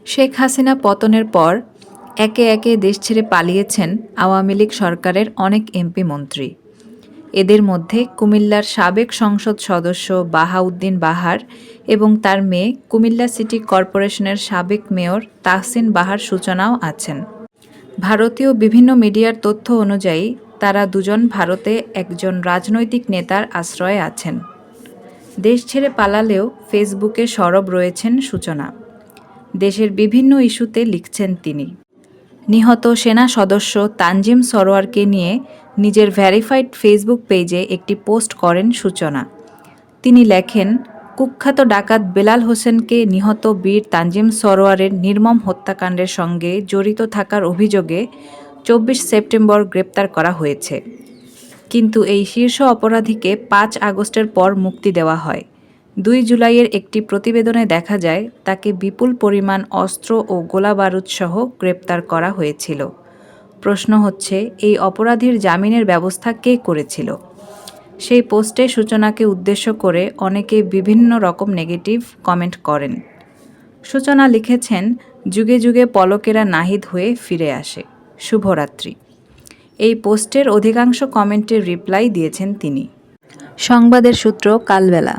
শেখ হাসিনা পতনের পর একে একে দেশ ছেড়ে পালিয়েছেন আওয়ামী লীগ সরকারের অনেক এমপি মন্ত্রী। এদের মধ্যে কুমিল্লার সাবেক সংসদ সদস্য বাহাউদ্দিন বাহার এবং তার মেয়ে কুমিল্লা সিটি কর্পোরেশনের সাবেক মেয়র তাহসিন বাহার সূচনাও আছেন। ভারতীয় বিভিন্ন মিডিয়ার তথ্য অনুযায়ী তারা দুজন ভারতে একজন রাজনৈতিক নেতার আশ্রয়ে আছেন। দেশ ছেড়ে পালালেও ফেসবুকে সরব রয়েছেন সূচনা। দেশের বিভিন্ন ইস্যুতে লিখছেন তিনি। নিহত সেনা সদস্য তানজিম সরোয়ারকে নিয়ে নিজের ভেরিফাইড ফেসবুক পেজে একটি পোস্ট করেন সূচনা। তিনি লেখেন, কুখ্যাত ডাকাত বেলাল হোসেনকে নিহত বীর তানজিম সরোয়ারের নির্মম হত্যাকাণ্ডের সঙ্গে জড়িত থাকার অভিযোগে ২৪ সেপ্টেম্বর গ্রেপ্তার করা হয়েছে। কিন্তু এই শীর্ষ অপরাধীকে ৫ আগস্টের পর মুক্তি দেওয়া হয়। ২ জুলাইয়ের একটি প্রতিবেদনে দেখা যায় তাকে বিপুল পরিমাণ অস্ত্র ও গোলাবারুদসহ গ্রেপ্তার করা হয়েছিল। প্রশ্ন হচ্ছে, এই অপরাধীর জামিনের ব্যবস্থা কে করেছিল? সেই পোস্টে সূচনাকে উদ্দেশ্য করে অনেকে বিভিন্ন রকম নেগেটিভ কমেন্ট করেন। সূচনা লিখেছেন, যুগে যুগে পলকেরা নাহিদ হয়ে ফিরে আসে। শুভরাত্রি। এই পোস্টের অধিকাংশ কমেন্টের রিপ্লাই দিয়েছেন তিনি। সংবাদের সূত্র কালবেলা।